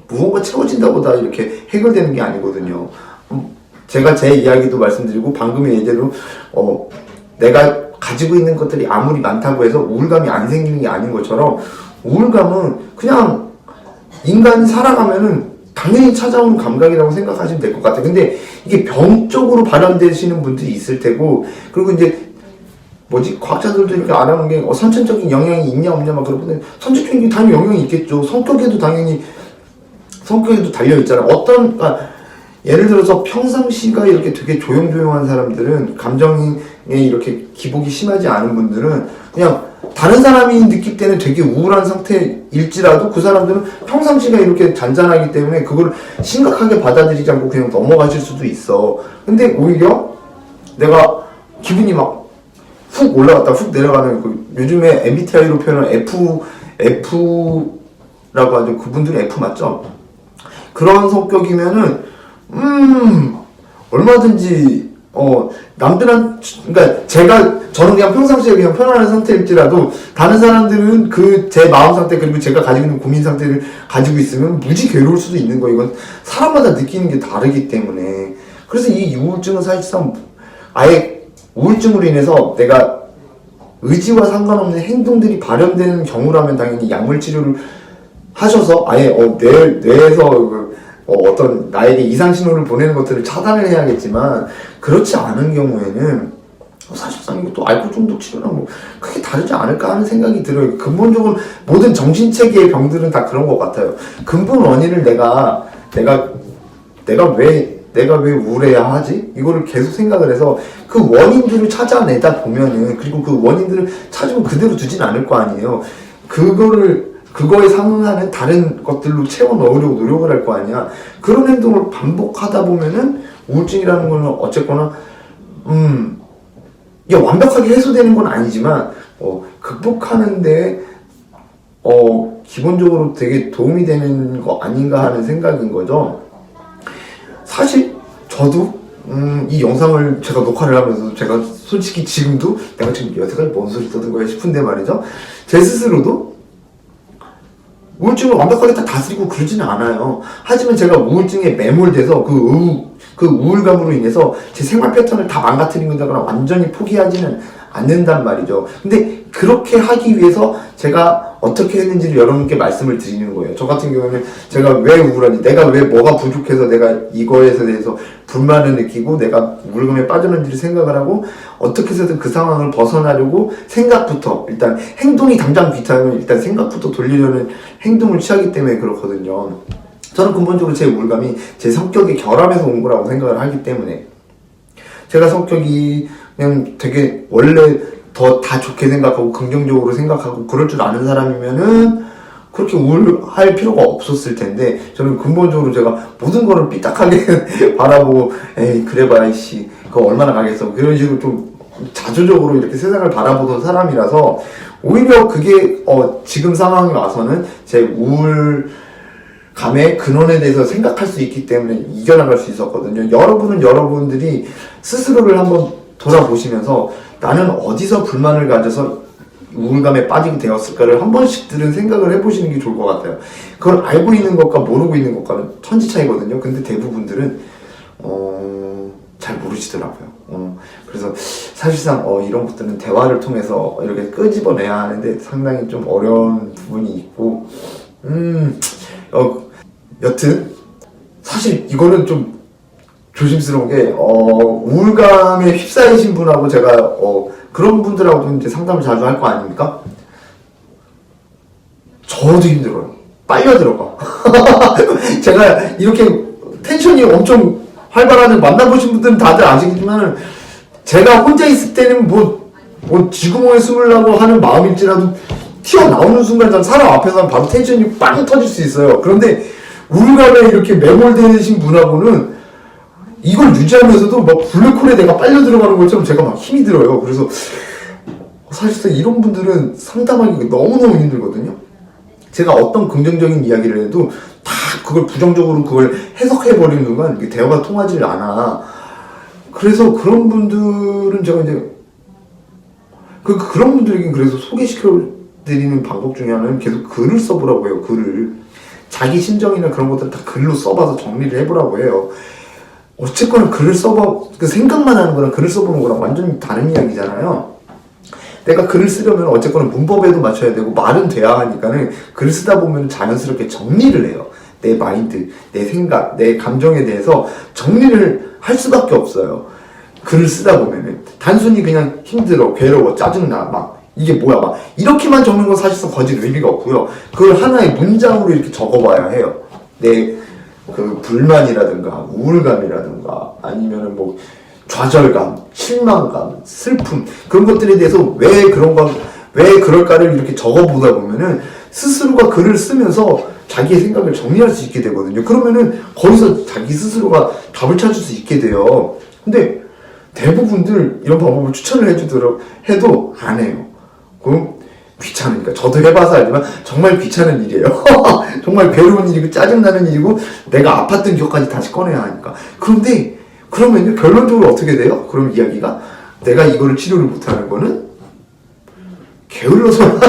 무언가 채워진다고 다 이렇게 해결되는 게 아니거든요. 제가 제 이야기도 말씀드리고 방금의 예제로 내가 가지고 있는 것들이 아무리 많다고 해서 우울감이 안 생기는 게 아닌 것처럼 우울감은 그냥 인간이 살아가면은 당연히 찾아오는 감각이라고 생각하시면 될 것 같아요. 근데 이게 병적으로 발현되시는 분들이 있을 테고, 그리고 이제 과학자들도 이렇게 알아보는 게 선천적인 영향이 있냐 없냐 막 그러는데, 선천적인 당연히 영향이 있겠죠. 성격에도 달려있잖아요. 예를 들어서 평상시가 이렇게 되게 조용조용한 사람들은, 감정에 이렇게 기복이 심하지 않은 분들은 그냥 다른 사람이 느낄 때는 되게 우울한 상태일지라도 그 사람들은 평상시가 이렇게 잔잔하기 때문에 그걸 심각하게 받아들이지 않고 그냥 넘어가실 수도 있어. 근데 오히려 내가 기분이 막 훅 올라갔다 훅 내려가는, 요즘에 MBTI로 표현한 F라고 하죠. 그분들이 F 맞죠? 그런 성격이면은 얼마든지 그러니까 저는 그냥 평상시에 그냥 편안한 상태일지라도 다른 사람들은 제 마음 상태, 그리고 제가 가지고 있는 고민 상태를 가지고 있으면 무지 괴로울 수도 있는 거예요. 이건 사람마다 느끼는 게 다르기 때문에. 그래서 이 우울증은 사실상 아예 우울증으로 인해서 내가 의지와 상관없는 행동들이 발현되는 경우라면 당연히 약물 치료를 하셔서 아예 뇌에서 어떤 나에게 이상 신호를 보내는 것들을 차단을 해야겠지만, 그렇지 않은 경우에는 사실상 이것도 알코올 중독 치료랑 뭐 크게 다르지 않을까 하는 생각이 들어요. 근본적으로 모든 정신체계의 병들은 다 그런 것 같아요. 근본 원인을 내가 왜 우울해야 하지? 이거를 계속 생각을 해서 그 원인들을 찾아내다 보면은, 그리고 그 원인들을 찾으면 그대로 두진 않을 거 아니에요. 그거에 상응하는 다른 것들로 채워 넣으려고 노력을 할 거 아니야. 그런 행동을 반복하다 보면은 우울증이라는 거는 어쨌거나 이게 완벽하게 해소되는 건 아니지만 극복하는데 기본적으로 되게 도움이 되는 거 아닌가 하는 생각인 거죠. 사실 저도 이 영상을 제가 녹화를 하면서 제가 솔직히 지금도 내가 지금 여태까지 뭔 소리 떠든 거야 싶은데 말이죠. 제 스스로도 우울증을 완벽하게 다 다스리고 그러지는 않아요. 하지만 제가 우울증에 매몰돼서 그 우울감으로 인해서 제 생활 패턴을 다 망가뜨린다거나 완전히 포기하지는 않는단 말이죠. 근데 그렇게 하기 위해서 제가 어떻게 했는지를 여러분께 말씀을 드리는 거예요. 저 같은 경우는 제가 왜 우울한지, 내가 왜 뭐가 부족해서 내가 이거에 대해서 불만을 느끼고 내가 우울감에 빠졌는지를 생각을 하고, 어떻게 해서든 그 상황을 벗어나려고 생각부터, 일단 행동이 당장 귀찮으면 일단 생각부터 돌리려는 행동을 취하기 때문에 그렇거든요. 저는 근본적으로 제 우울감이 제 성격의 결함에서 온 거라고 생각을 하기 때문에, 제가 성격이 그냥 되게 원래 더 다 좋게 생각하고 긍정적으로 생각하고 그럴 줄 아는 사람이면은 그렇게 우울할 필요가 없었을 텐데, 저는 근본적으로 제가 모든 거를 삐딱하게 바라보고 에이 그래봐야 이씨 그거 얼마나 가겠어, 그런 식으로 좀 자조적으로 이렇게 세상을 바라보던 사람이라서 오히려 그게 지금 상황에 와서는 제 우울감의 근원에 대해서 생각할 수 있기 때문에 이겨나갈 수 있었거든요. 여러분들이 스스로를 한번 돌아보시면서 나는 어디서 불만을 가져서 우울감에 빠지게 되었을까를 한 번씩들은 생각을 해보시는 게 좋을 것 같아요. 그걸 알고 있는 것과 모르고 있는 것과는 천지 차이거든요. 근데 대부분들은 잘 모르시더라고요. 그래서 사실상 이런 것들은 대화를 통해서 이렇게 끄집어내야 하는데 상당히 좀 어려운 부분이 있고, 여튼 사실 이거는 좀 조심스러운 게 우울감에 휩싸이신 분하고 제가 그런 분들하고도 이제 상담을 자주 할 거 아닙니까? 저도 힘들어요. 빨려 들어가. 제가 이렇게 텐션이 엄청 활발하는, 만나보신 분들은 다들 아시겠지만 제가 혼자 있을 때는 뭐 쥐구멍에 숨으려고 하는 마음일지라도 튀어나오는 순간 전 사람 앞에서 바로 텐션이 빵 터질 수 있어요. 그런데 우울감에 이렇게 매몰되신 분하고는 이걸 유지하면서도 막 블랙홀에 내가 빨려 들어가는 것처럼 제가 막 힘이 들어요. 그래서 사실상 이런 분들은 상담하기 너무너무 힘들거든요. 제가 어떤 긍정적인 이야기를 해도 다 그걸 부정적으로 그걸 해석해버리는 순간 이게 대화가 통하지 않아. 그래서 그런 분들은 제가 이제 그런 분들에겐 그래서 소개시켜드리는 방법 중에 하나는 계속 글을 써보라고 해요. 글을. 자기 심정이나 그런 것들을 다 글로 써봐서 정리를 해보라고 해요. 어쨌거나 글을 써봐, 그 생각만 하는 거랑 글을 써보는 거랑 완전히 다른 이야기잖아요. 내가 글을 쓰려면 어쨌거나 문법에도 맞춰야 되고 말은 돼야 하니까는 글을 쓰다 보면 자연스럽게 정리를 해요. 내 마인드, 내 생각, 내 감정에 대해서 정리를 할 수밖에 없어요. 글을 쓰다 보면은 단순히 그냥 힘들어, 괴로워, 짜증나, 막 이게 뭐야, 막 이렇게만 적는 건 사실상 거짓 의미가 없고요. 그걸 하나의 문장으로 이렇게 적어봐야 해요. 내 그 불만이라든가 우울감이라든가 아니면은 뭐 좌절감, 실망감, 슬픔 그런 것들에 대해서 왜 그럴까를 이렇게 적어보다 보면은 스스로가 글을 쓰면서 자기의 생각을 정리할 수 있게 되거든요. 그러면은 거기서 자기 스스로가 답을 찾을 수 있게 돼요. 근데 대부분들 이런 방법을 추천을 해주도록 해도 안 해요. 그럼 귀찮으니까. 저도 해봐서 알지만 정말 귀찮은 일이에요. 정말 괴로운 일이고 짜증나는 일이고 내가 아팠던 기억까지 다시 꺼내야 하니까. 그런데 그러면요 결론적으로 어떻게 돼요? 그럼 이야기가 내가 이거를 치료를 못하는 거는 게을러서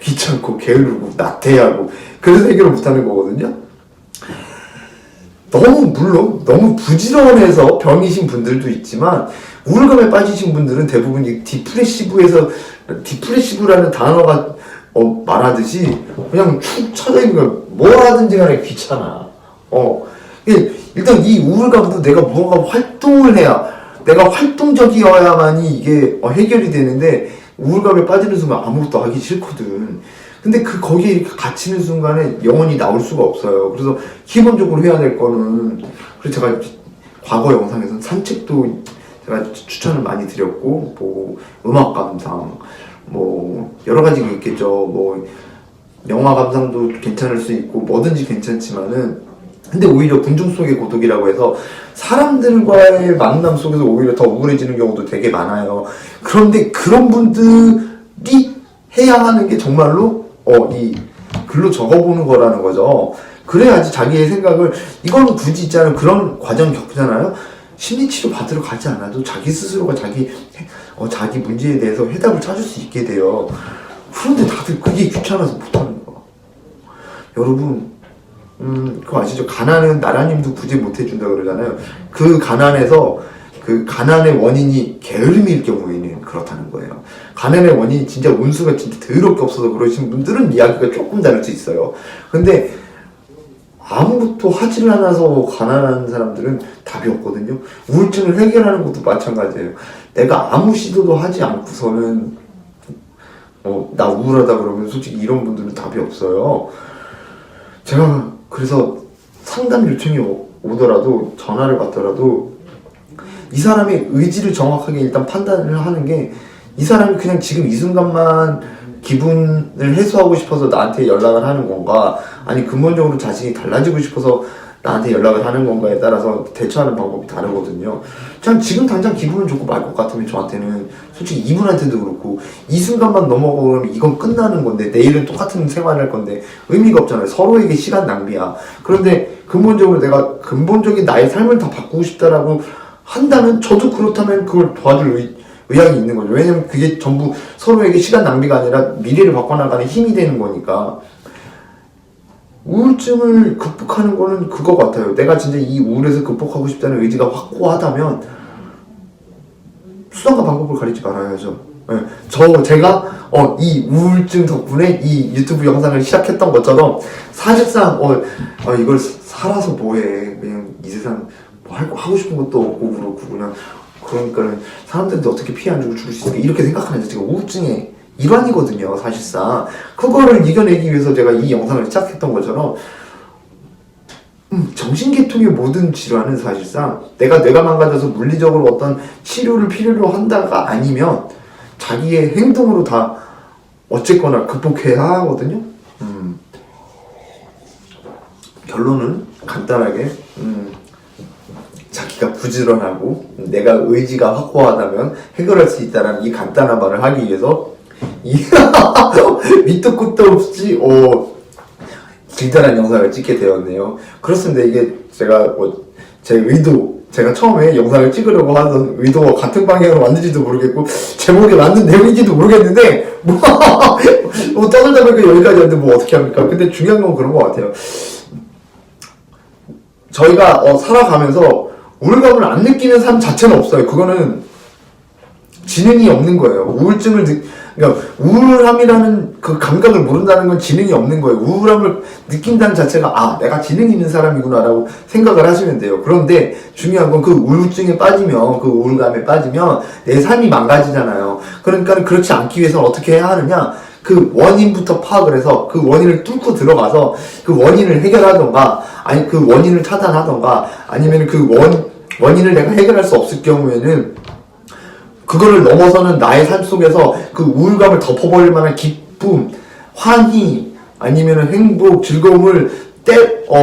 귀찮고 게으르고 나태하고 그래서 해결을 못하는 거거든요. 물론 너무 부지런해서 병이신 분들도 있지만 우울감에 빠지신 분들은 대부분 이 디프레시브라는 단어가 말하듯이 그냥 축 처져 있는 거야. 뭘 하든지 간에 귀찮아. 일단 이 우울감도 내가 무언가 활동을 해야, 내가 활동적이어야만이 이게 해결이 되는데 우울감에 빠지는 순간 아무것도 하기 싫거든. 근데 거기에 이렇게 갇히는 순간에 영원히 나올 수가 없어요. 그래서 기본적으로 해야 될 거는, 그래서 제가 과거 영상에서는 산책도 제가 추천을 많이 드렸고, 뭐 음악 감상, 뭐 여러 가지가 있겠죠. 뭐 영화 감상도 괜찮을 수 있고 뭐든지 괜찮지만은, 근데 오히려 군중 속의 고독이라고 해서 사람들과의 만남 속에서 오히려 더 우울해지는 경우도 되게 많아요. 그런데 그런 분들이 해야 하는 게 정말로 이 글로 적어보는 거라는 거죠. 그래야지 자기의 생각을, 이거는 굳이 있잖아요. 그런 과정 겪잖아요. 심리치료 받으러 가지 않아도 자기 스스로가 자기 문제에 대해서 해답을 찾을 수 있게 돼요. 그런데 다들 그게 귀찮아서 못하는 거야. 여러분, 그거 아시죠? 가난은 나라님도 구제 못해준다 그러잖아요. 그 가난의 원인이 게으름일 경우에는 그렇다는 거예요. 가난의 원인이 진짜 운수가 진짜 더럽게 없어서 그러신 분들은 이야기가 조금 다를 수 있어요. 근데 아무것도 하지를 않아서 가난한 사람들은 답이 없거든요. 우울증을 해결하는 것도 마찬가지예요. 내가 아무 시도도 하지 않고서는 나 우울하다 그러면 솔직히 이런 분들은 답이 없어요. 제가 그래서 상담 요청이 오더라도, 전화를 받더라도 이 사람의 의지를 정확하게 일단 판단을 하는 게, 이 사람이 그냥 지금 이 순간만 기분을 해소하고 싶어서 나한테 연락을 하는 건가, 아니 근본적으로 자신이 달라지고 싶어서 나한테 연락을 하는 건가에 따라서 대처하는 방법이 다르거든요. 참 지금 당장 기분은 좋고 말 것 같으면 저한테는, 솔직히 이분한테도 그렇고, 이 순간만 넘어가면 이건 끝나는 건데 내일은 똑같은 생활을 할 건데 의미가 없잖아요. 서로에게 시간 낭비야. 그런데 근본적으로 내가 근본적인 나의 삶을 다 바꾸고 싶다라고 한다면, 저도 그렇다면 그걸 도와줄 의향이 있는 거죠. 왜냐면 그게 전부 서로에게 시간 낭비가 아니라 미래를 바꿔나가는 힘이 되는 거니까. 우울증을 극복하는 거는 그거 같아요. 내가 진짜 이 우울에서 극복하고 싶다는 의지가 확고하다면 수단과 방법을 가리지 말아야죠. 제가 이 우울증 덕분에 이 유튜브 영상을 시작했던 것처럼, 사실상 이걸 살아서 뭐해, 그냥 이 세상 뭐 하고 싶은 것도 없고 그렇고 그냥, 그러니까는 사람들한테 어떻게 피해 안 주고 죽을 수 있을까 이렇게 생각하는 게 지금 우울증의 일환이거든요. 사실상 그거를 이겨내기 위해서 제가 이 영상을 시작했던 것처럼, 정신계통의 모든 질환은 사실상 뇌가 망가져서 물리적으로 어떤 치료를 필요로 한다가 아니면 자기의 행동으로 다 어쨌거나 극복해야 하거든요. 결론은 간단하게, 자기가 부지런하고 내가 의지가 확고하다면 해결할 수 있다는 이 간단한 말을 하기 위해서 밑도 끝도 없이 길다란 영상을 찍게 되었네요. 그렇습니다. 이게 제가 제 제가 처음에 영상을 찍으려고 하던 의도와 같은 방향으로 왔는지도 모르겠고 제목에 맞는 내용인지도 모르겠는데 뭐 떠들다 보니까 여기까지 왔는데 뭐 어떻게 합니까? 근데 중요한 건 그런 것 같아요. 저희가 살아가면서 우울감을 안 느끼는 삶 자체는 없어요. 그거는 지능이 없는 거예요. 그러니까 우울함이라는 그 감각을 모른다는 건 지능이 없는 거예요. 우울함을 느낀다는 자체가 내가 지능이 있는 사람이구나라고 생각을 하시면 돼요. 그런데 중요한 건 그 우울증에 빠지면, 그 우울감에 빠지면 내 삶이 망가지잖아요. 그러니까 그렇지 않기 위해서는 어떻게 해야 하느냐? 그 원인부터 파악을 해서 그 원인을 뚫고 들어가서 그 원인을 해결하던가, 아니 그 원인을 차단하던가, 아니면 그 원인을 내가 해결할 수 없을 경우에는 그거를 넘어서는 나의 삶 속에서 그 우울감을 덮어버릴 만한 기쁨, 환희, 아니면 행복, 즐거움을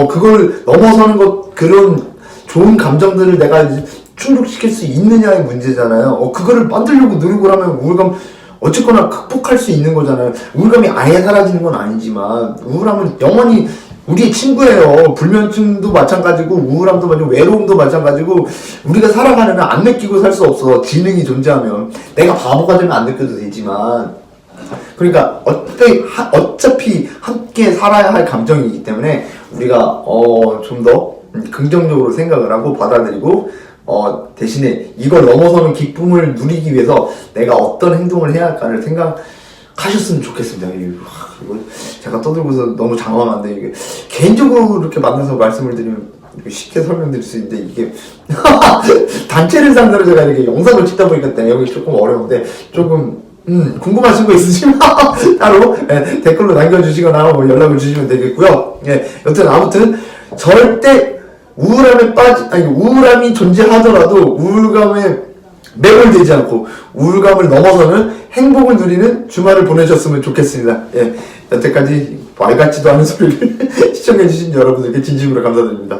그걸 넘어서는 그런 좋은 감정들을 내가 충족시킬 수 있느냐의 문제잖아요. 그거를 만들려고 노력을 하면 우울감 어쨌거나 극복할 수 있는 거잖아요. 우울감이 아예 사라지는 건 아니지만 우울함은 영원히 우리의 친구예요. 불면증도 마찬가지고 우울함도 마찬가지고 외로움도 마찬가지고 우리가 살아가는 한 안 느끼고 살 수 없어. 지능이 존재하면. 내가 바보가 되면 안 느껴도 되지만 그러니까 어차피 함께 살아야 할 감정이기 때문에 우리가 좀 더 긍정적으로 생각을 하고 받아들이고 대신에 이걸 넘어서는 기쁨을 누리기 위해서 내가 어떤 행동을 해야 할까를 생각하셨으면 좋겠습니다. 이거 제가 떠들고서 너무 장황한데 이게 개인적으로 이렇게 만나서 말씀을 드리면 쉽게 설명드릴 수 있는데 이게 단체를 상대로 제가 이렇게 영상을 찍다 보니까 내용이 조금 어려운데 조금 궁금하신 거 있으시면 따로 댓글로 남겨주시거나 뭐 연락을 주시면 되겠고요. 여튼 아무튼 절대 우울함이 존재하더라도 우울감에 매몰되지 않고 우울감을 넘어서는 행복을 누리는 주말을 보내셨으면 좋겠습니다. 여태까지 말 같지도 않은 소리를 시청해주신 여러분들께 진심으로 감사드립니다.